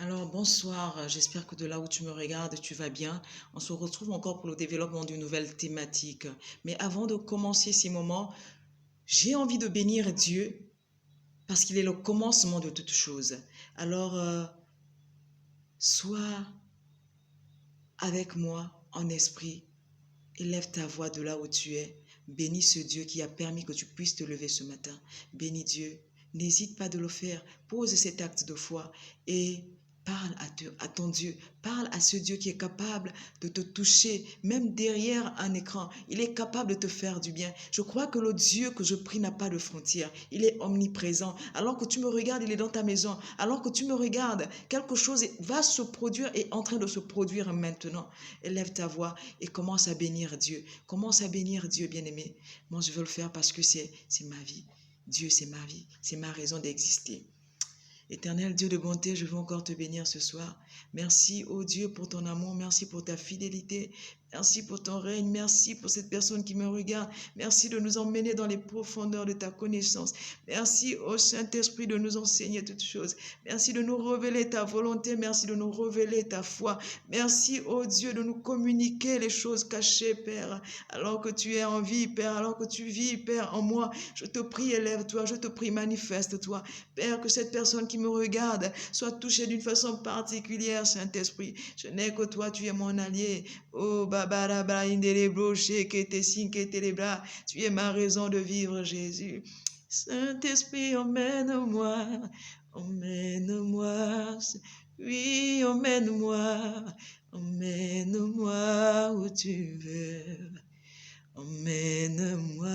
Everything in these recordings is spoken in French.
Alors bonsoir, j'espère que de là où tu me regardes, tu vas bien. On se retrouve encore pour le développement d'une nouvelle thématique. Mais avant de commencer ces moments, j'ai envie de bénir Dieu parce qu'il est le commencement de toutes choses. Alors, sois avec moi en esprit, élève ta voix de là où tu es. Bénis ce Dieu qui a permis que tu puisses te lever ce matin. Bénis Dieu. N'hésite pas de le faire. Pose cet acte de foi et parle à ton Dieu. Parle à ce Dieu qui est capable de te toucher, même derrière un écran. Il est capable de te faire du bien. Je crois que le Dieu que je prie n'a pas de frontières. Il est omniprésent. Alors que tu me regardes, il est dans ta maison. Alors que tu me regardes, quelque chose va se produire et est en train de se produire maintenant. Élève ta voix et commence à bénir Dieu. Commence à bénir Dieu, bien-aimé. Moi, je veux le faire parce que c'est ma vie. Dieu, c'est ma vie. C'est ma raison d'exister. Éternel Dieu de bonté, je veux encore te bénir ce soir. Merci, ô Dieu, pour ton amour. Merci pour ta fidélité. Merci pour ton règne. Merci pour cette personne qui me regarde. Merci de nous emmener dans les profondeurs de ta connaissance. Merci, ô Saint-Esprit, de nous enseigner toutes choses. Merci de nous révéler ta volonté. Merci de nous révéler ta foi. Merci, ô Dieu, de nous communiquer les choses cachées, Père. Alors que tu es en vie, Père, alors que tu vis, Père, en moi, je te prie, élève-toi. Je te prie, manifeste-toi. Père, que cette personne qui me regarde soit touchée d'une façon particulière, Saint-Esprit. Je n'ai que toi, tu es mon allié. Oh, Babaraba, Indelebro, Shekete, Sinkete, Lebra. Tu es ma raison de vivre, Jésus. Saint-Esprit, emmène-moi, emmène-moi. Oui, emmène-moi, emmène-moi où tu veux. Emmène-moi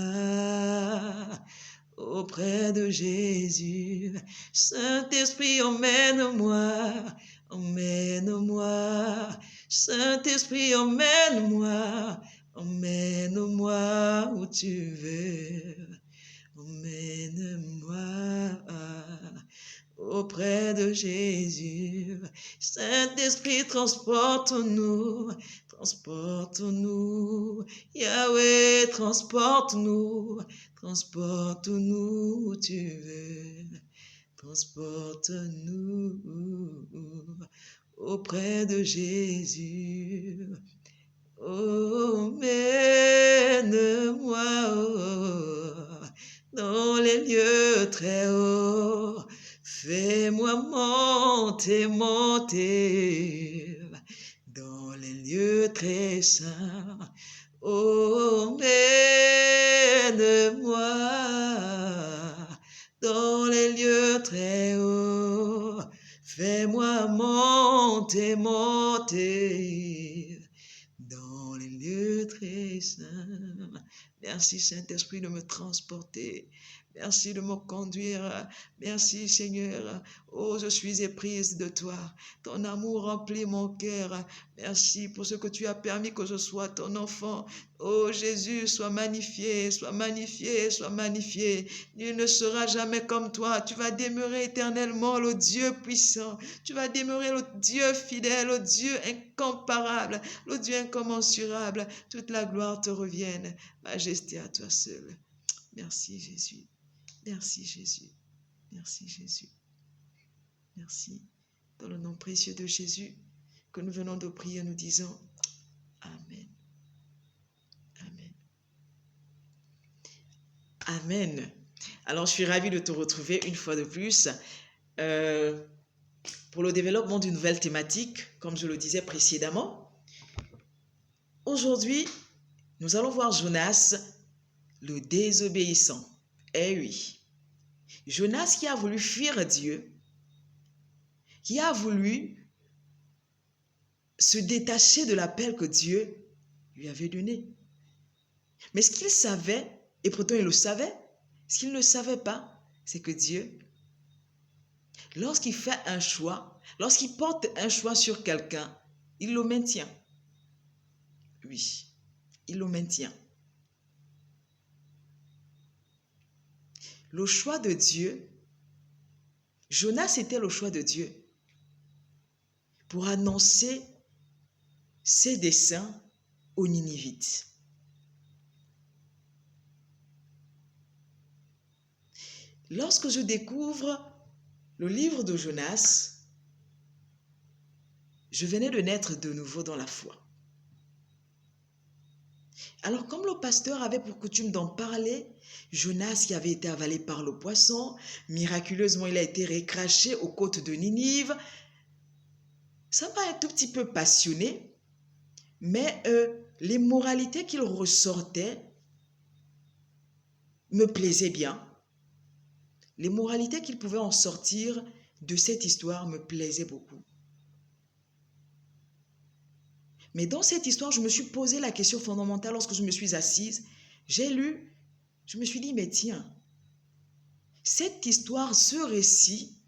auprès de Jésus. Saint-Esprit, emmène-moi, emmène-moi. Saint-Esprit, emmène-moi, emmène-moi où tu veux. Emmène-moi auprès de Jésus. Saint-Esprit, transporte-nous, transporte-nous. Yahweh, transporte-nous, transporte-nous où tu veux. Transporte-nous auprès de Jésus. Emmène-moi dans les lieux très hauts. Fais-moi monter, monter dans les lieux très saints. Emmène-moi dans les lieux très hauts. Fais-moi monter, monter dans les lieux très saints. Merci Saint-Esprit de me transporter. Merci de me conduire. Merci Seigneur. Oh, je suis éprise de toi. Ton amour remplit mon cœur. Merci pour ce que tu as permis que je sois ton enfant. Oh Jésus, sois magnifié, sois magnifié, sois magnifié. Nul ne sera jamais comme toi. Tu vas demeurer éternellement le Dieu puissant. Tu vas demeurer le Dieu fidèle, le Dieu incomparable, le Dieu incommensurable. Toute la gloire te revienne. Majesté à toi seul. Merci Jésus. Merci Jésus. Merci Jésus. Merci. Dans le nom précieux de Jésus que nous venons de prier, nous disons Amen. Amen. Amen. Alors, je suis ravie de te retrouver une fois de plus pour le développement d'une nouvelle thématique, comme je le disais précédemment. Aujourd'hui, nous allons voir Jonas, le désobéissant. Eh oui, Jonas qui a voulu fuir Dieu, qui a voulu se détacher de l'appel que Dieu lui avait donné. Mais ce qu'il savait, et pourtant il le savait, ce qu'il ne savait pas, c'est que Dieu, lorsqu'il fait un choix, lorsqu'il porte un choix sur quelqu'un, il le maintient. Oui, il le maintient. Le choix de Dieu, Jonas était le choix de Dieu pour annoncer ses desseins aux Ninivites. Lorsque je découvre le livre de Jonas, Je venais de naître de nouveau dans la foi. Alors, comme le pasteur avait pour coutume d'en parler, Jonas qui avait été avalé par le poisson, miraculeusement il a été recraché aux côtes de Ninive. Ça m'a un tout petit peu passionné, mais les moralités qu'il ressortait me plaisaient bien. Les moralités qu'il pouvait en sortir de cette histoire me plaisaient beaucoup. Mais dans cette histoire, je me suis posé la question fondamentale lorsque je me suis assise. J'ai lu, je me suis dit, mais tiens, cette histoire, ce récit,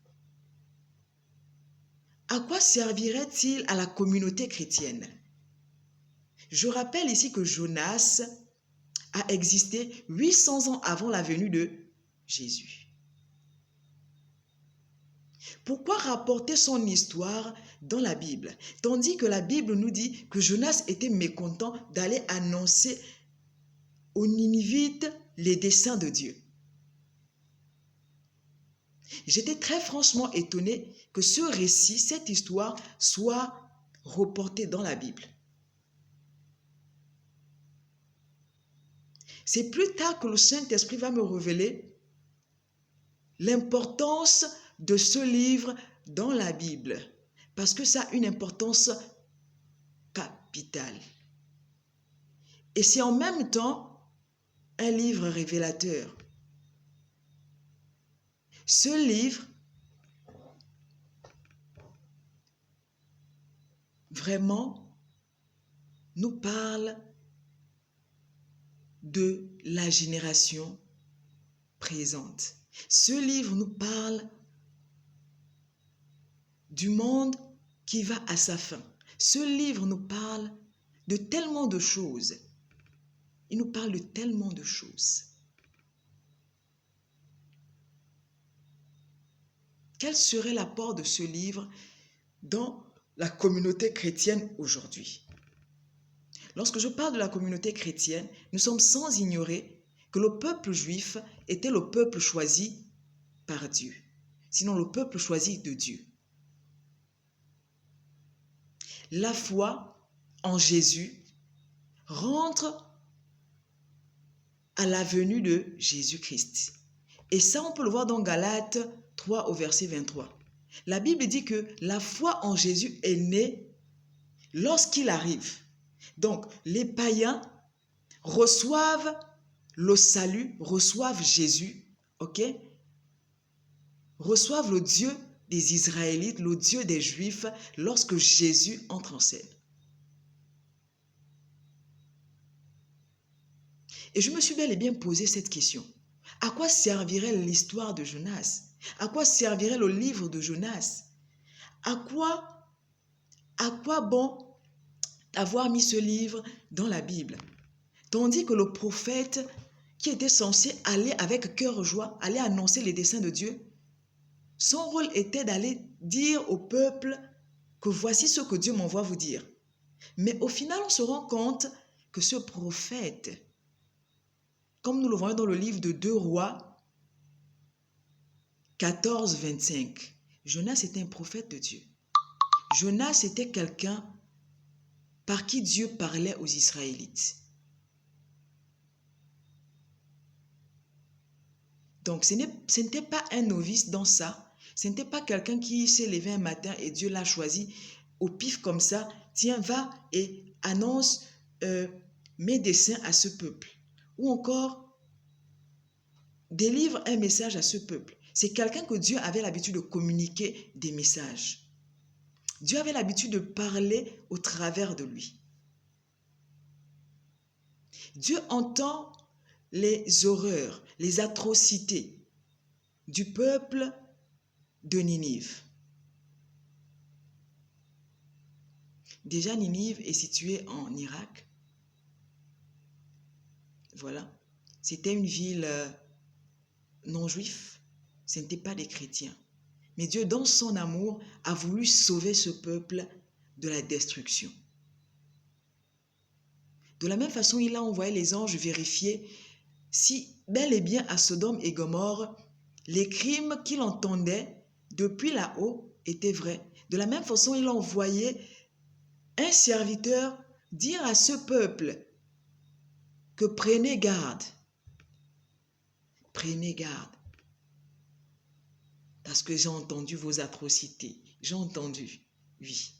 à quoi servirait-il à la communauté chrétienne? Je rappelle ici que Jonas a existé 800 ans avant la venue de Jésus. Pourquoi rapporter son histoire dans la Bible, tandis que la Bible nous dit que Jonas était mécontent d'aller annoncer aux Ninivites les desseins de Dieu? J'étais très franchement étonné que ce récit, cette histoire, soit reportée dans la Bible. C'est plus tard que le Saint-Esprit va me révéler l'importance de ce livre dans la Bible, parce que ça a une importance capitale. Et c'est en même temps un livre révélateur. Ce livre, vraiment, nous parle de la génération présente. Ce livre nous parle du monde qui va à sa fin. Ce livre nous parle de tellement de choses. Il nous parle de tellement de choses. Quel serait l'apport de ce livre dans la communauté chrétienne aujourd'hui? Lorsque je parle de la communauté chrétienne, nous sommes sans ignorer que le peuple juif était le peuple choisi par Dieu, sinon le peuple choisi de Dieu. La foi en Jésus rentre à la venue de Jésus-Christ. Et ça, on peut le voir dans Galates 3 au verset 23. La Bible dit que la foi en Jésus est née lorsqu'il arrive. Donc, les païens reçoivent le salut, reçoivent Jésus, ok? Reçoivent le Dieu des Israélites, le Dieu des Juifs, lorsque Jésus entre en scène. Et je me suis bel et bien posé cette question. À quoi servirait l'histoire de Jonas? À quoi servirait le livre de Jonas? À quoi bon avoir mis ce livre dans la Bible? Tandis que le prophète qui était censé aller avec cœur joie, aller annoncer les desseins de Dieu, son rôle était d'aller dire au peuple que voici ce que Dieu m'envoie vous dire. Mais au final, on se rend compte que ce prophète, comme nous le voyons dans le livre de 2 Rois 14, 25, Jonas était un prophète de Dieu. Jonas était quelqu'un par qui Dieu parlait aux Israélites. Donc, ce n'était pas un novice dans ça. Ce n'était pas quelqu'un qui s'est levé un matin et Dieu l'a choisi au pif comme ça. Tiens, va et annonce mes desseins à ce peuple. Ou encore, délivre un message à ce peuple. C'est quelqu'un que Dieu avait l'habitude de communiquer des messages. Dieu avait l'habitude de parler au travers de lui. Dieu entend les horreurs, les atrocités du peuple de Ninive. Déjà, Ninive est située en Irak. Voilà. C'était une ville non juive. Ce n'était pas des chrétiens. Mais Dieu, dans son amour, a voulu sauver ce peuple de la destruction. De la même façon, il a envoyé les anges vérifier si bel et bien à Sodome et Gomorrhe, les crimes qu'il entendait depuis là-haut étaient vrais. De la même façon, il a envoyé un serviteur dire à ce peuple que prenez garde, parce que j'ai entendu vos atrocités, j'ai entendu, oui.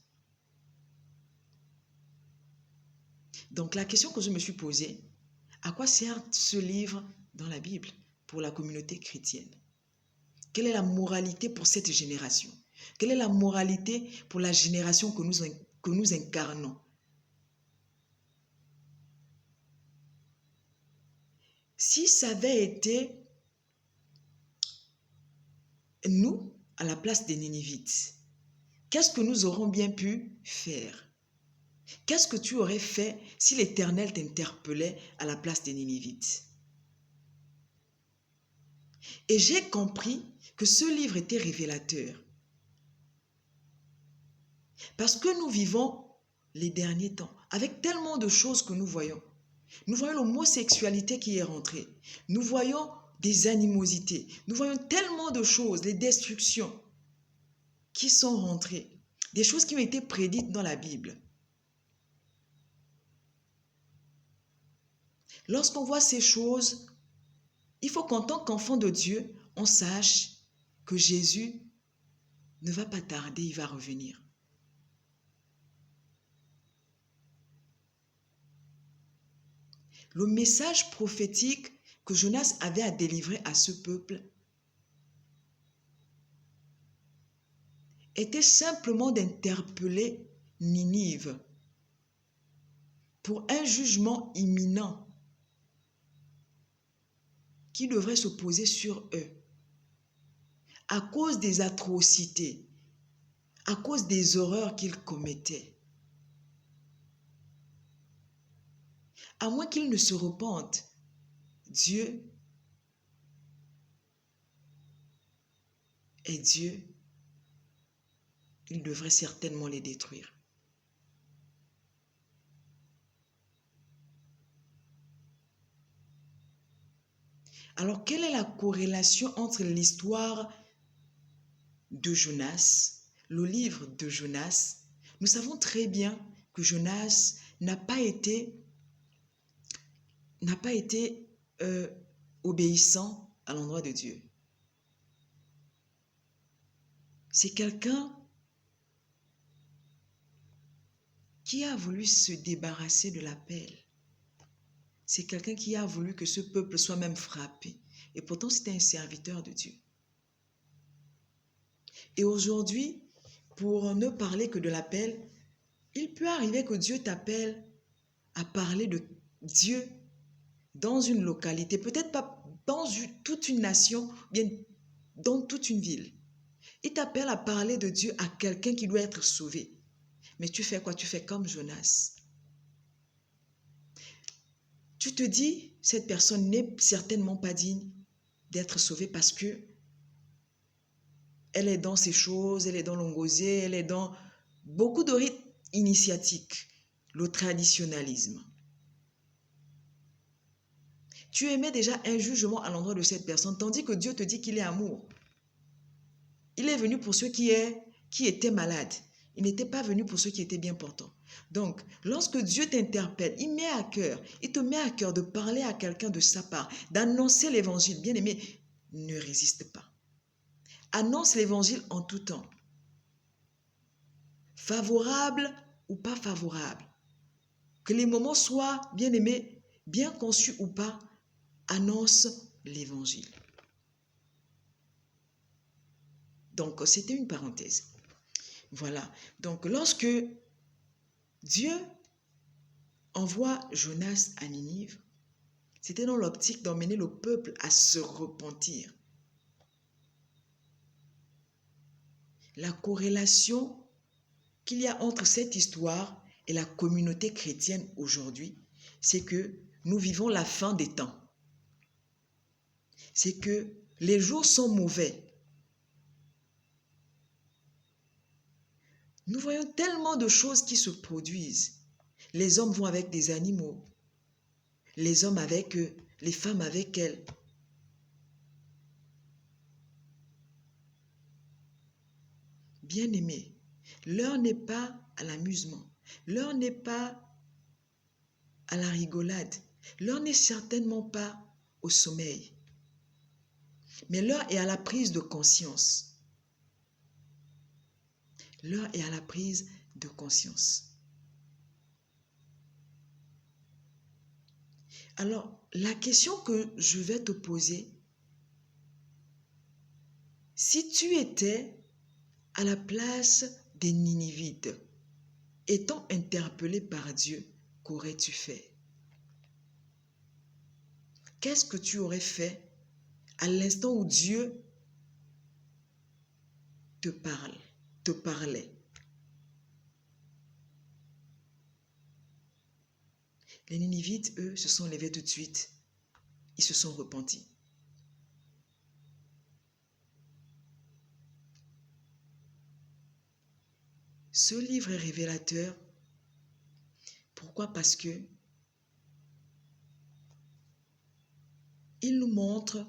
Donc la question que je me suis posée, à quoi sert ce livre dans la Bible pour la communauté chrétienne? Quelle est la moralité pour cette génération? Quelle est la moralité pour la génération que nous incarnons? Si ça avait été nous à la place des Nénivites, qu'est-ce que nous aurions bien pu faire? Qu'est-ce que tu aurais fait si l'Éternel t'interpellait à la place des Nénivites? Et j'ai compris que ce livre était révélateur. Parce que nous vivons les derniers temps avec tellement de choses que nous voyons. Nous voyons l'homosexualité qui est rentrée. Nous voyons des animosités. Nous voyons tellement de choses, les destructions qui sont rentrées. Des choses qui ont été prédites dans la Bible. Lorsqu'on voit ces choses, il faut qu'en tant qu'enfant de Dieu, on sache que Jésus ne va pas tarder, il va revenir. Le message prophétique que Jonas avait à délivrer à ce peuple était simplement d'interpeller Ninive pour un jugement imminent qui devrait se poser sur eux à cause des atrocités, à cause des horreurs qu'ils commettaient. À moins qu'ils ne se repentent, Dieu est Dieu, il devrait certainement les détruire. Alors, quelle est la corrélation entre l'histoire de Jonas, le livre de Jonas? Nous savons très bien que Jonas n'a pas été obéissant à l'endroit de Dieu. C'est quelqu'un qui a voulu se débarrasser de l'appel. C'est quelqu'un qui a voulu que ce peuple soit même frappé. Et pourtant, c'était un serviteur de Dieu. Et aujourd'hui, pour ne parler que de l'appel, il peut arriver que Dieu t'appelle à parler de Dieu dans une localité, peut-être pas dans toute une nation, bien dans toute une ville. Il t'appelle à parler de Dieu à quelqu'un qui doit être sauvé. Mais tu fais quoi? Tu fais comme Jonas. Tu te dis, cette personne n'est certainement pas digne d'être sauvée parce que elle est dans ces choses, elle est dans l'ongosé, elle est dans beaucoup de rites initiatiques, le traditionnalisme. Tu émets déjà un jugement à l'endroit de cette personne, tandis que Dieu te dit qu'il est amour. Il est venu pour ceux qui étaient malades. Il n'était pas venu pour ceux qui étaient bien portants. Donc, lorsque Dieu t'interpelle, il te met à cœur de parler à quelqu'un de sa part, d'annoncer l'évangile. Bien aimé, ne résiste pas. Annonce l'évangile en tout temps. Favorable ou pas favorable. Que les moments soient, bien aimés, bien conçus ou pas, annonce l'évangile. Donc, c'était une parenthèse. Voilà. Donc, lorsque Dieu envoie Jonas à Ninive, c'était dans l'optique d'emmener le peuple à se repentir. La corrélation qu'il y a entre cette histoire et la communauté chrétienne aujourd'hui, c'est que nous vivons la fin des temps. C'est que les jours sont mauvais. Nous voyons tellement de choses qui se produisent. Les hommes vont avec des animaux. Les hommes avec eux, les femmes avec elles. Bien-aimés, l'heure n'est pas à l'amusement. L'heure n'est pas à la rigolade. L'heure n'est certainement pas au sommeil. Mais l'heure est à la prise de conscience. L'heure est à la prise de conscience. Alors, la question que je vais te poser, si tu étais à la place des Ninivites, étant interpellé par Dieu, qu'aurais-tu fait? Qu'est-ce que tu aurais fait à l'instant où Dieu te parlait? Les Ninivites, eux, se sont levés tout de suite. Ils se sont repentis. Ce livre est révélateur. Pourquoi? Parce que il nous montre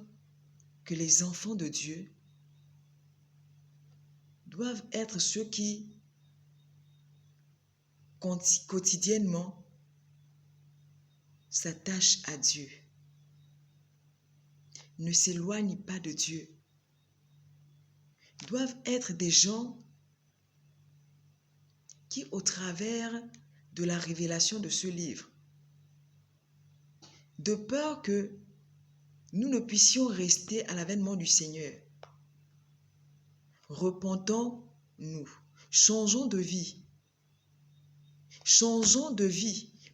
que les enfants de Dieu doivent être ceux qui, quotidiennement, s'attachent à Dieu, ne s'éloignent pas de Dieu, doivent être des gens qui, au travers de la révélation de ce livre, de peur que nous ne puissions rester à l'avènement du Seigneur, repentons-nous, changeons de vie,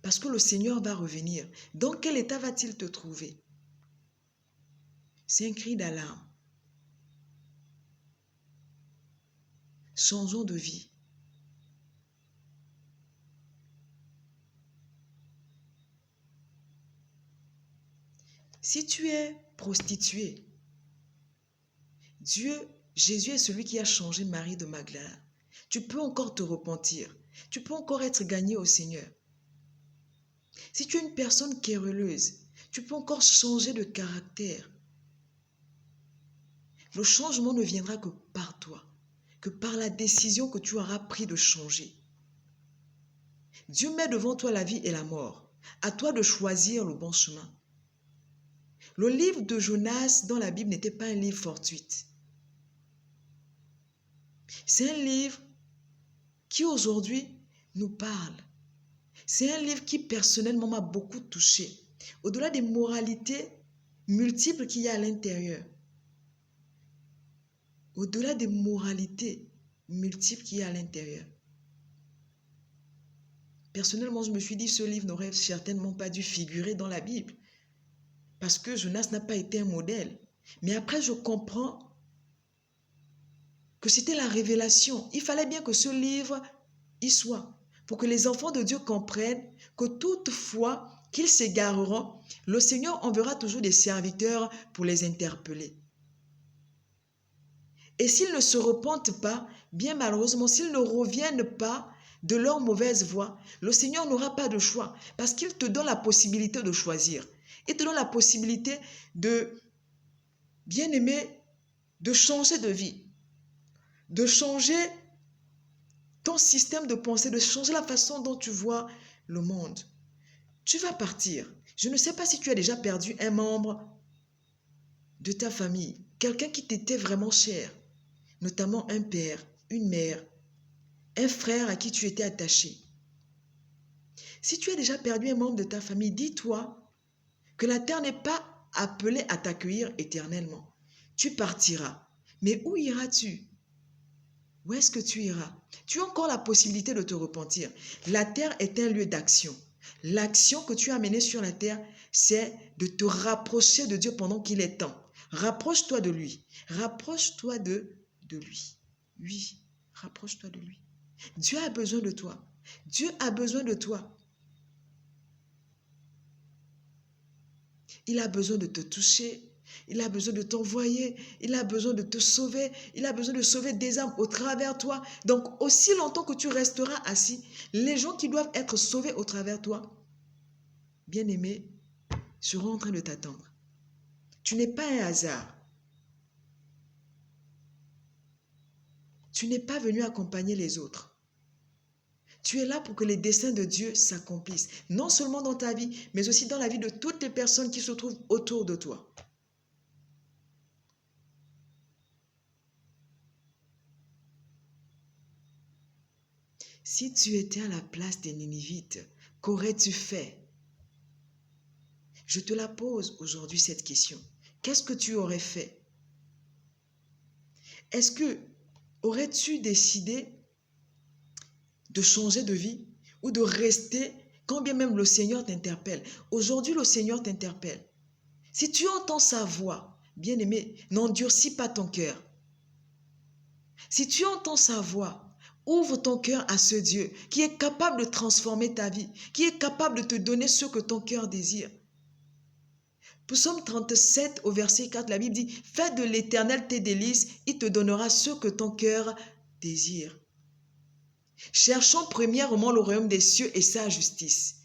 parce que le Seigneur va revenir. Dans quel état va-t-il te trouver? C'est un cri d'alarme. Changeons de vie. Si tu es prostituée, Jésus est celui qui a changé Marie de Magdala. Tu peux encore te repentir. Tu peux encore être gagné au Seigneur. Si tu es une personne querelleuse, tu peux encore changer de caractère. Le changement ne viendra que par toi, que par la décision que tu auras prise de changer. Dieu met devant toi la vie et la mort. À toi de choisir le bon chemin. Le livre de Jonas dans la Bible n'était pas un livre fortuit. C'est un livre qui aujourd'hui nous parle. C'est un livre qui personnellement m'a beaucoup touché. Au-delà des moralités multiples qu'il y a à l'intérieur. Au-delà des moralités multiples qu'il y a à l'intérieur. Personnellement, je me suis dit, ce livre n'aurait certainement pas dû figurer dans la Bible. Parce que Jonas n'a pas été un modèle. Mais après, je comprends que c'était la révélation. Il fallait bien que ce livre y soit. Pour que les enfants de Dieu comprennent que toutefois qu'ils s'égareront, le Seigneur enverra toujours des serviteurs pour les interpeller. Et s'ils ne se repentent pas, bien malheureusement, s'ils ne reviennent pas de leur mauvaise voie, le Seigneur n'aura pas de choix parce qu'il te donne la possibilité de choisir. Il te donne la possibilité de, bien aimé, de changer de vie, de changer ton système de pensée, de changer la façon dont tu vois le monde. Tu vas partir. Je ne sais pas si tu as déjà perdu un membre de ta famille, quelqu'un qui t'était vraiment cher, notamment un père, une mère, un frère à qui tu étais attaché. Si tu as déjà perdu un membre de ta famille, dis-toi que la terre n'est pas appelée à t'accueillir éternellement. Tu partiras. Mais où iras-tu? Où est-ce que tu iras? Tu as encore la possibilité de te repentir. La terre est un lieu d'action. L'action que tu as menée sur la terre, c'est de te rapprocher de Dieu pendant qu'il est temps. Rapproche-toi de lui. Rapproche-toi de lui. Oui, rapproche-toi de lui. Dieu a besoin de toi. Dieu a besoin de toi. Il a besoin de te toucher. Il a besoin de t'envoyer. Il a besoin de te sauver. Il a besoin de sauver des âmes au travers de toi. Donc, aussi longtemps que tu resteras assis, les gens qui doivent être sauvés au travers de toi, bien-aimés, seront en train de t'attendre. Tu n'es pas un hasard. Tu n'es pas venu accompagner les autres. Tu es là pour que les desseins de Dieu s'accomplissent, non seulement dans ta vie, mais aussi dans la vie de toutes les personnes qui se trouvent autour de toi. Si tu étais à la place des Ninivites, qu'aurais-tu fait? Je te la pose aujourd'hui cette question. Qu'est-ce que tu aurais fait? Est-ce que aurais-tu décidé de changer de vie ou de rester quand bien même le Seigneur t'interpelle? Aujourd'hui, le Seigneur t'interpelle. Si tu entends sa voix, bien-aimé, n'endurcis pas ton cœur. Si tu entends sa voix, ouvre ton cœur à ce Dieu qui est capable de transformer ta vie, qui est capable de te donner ce que ton cœur désire. Psaume 37 au verset 4, la Bible dit, « Fais de l'Éternel tes délices, il te donnera ce que ton cœur désire. » Cherchons premièrement le royaume des cieux et sa justice.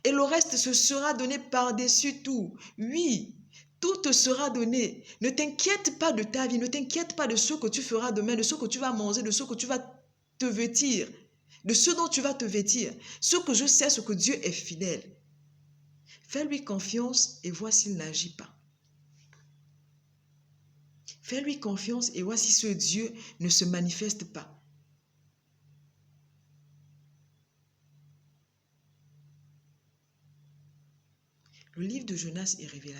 Et le reste se sera donné par-dessus tout. Oui, tout te sera donné. Ne t'inquiète pas de ta vie, ne t'inquiète pas de ce que tu feras demain, de ce que tu vas manger, de ce que tu vas te vêtir, de ce dont tu vas te vêtir. Ce que je sais, c'est que Dieu est fidèle. Fais-lui confiance et vois s'il n'agit pas. Fais-lui confiance et vois si ce Dieu ne se manifeste pas. Le livre de Jonas est révélateur.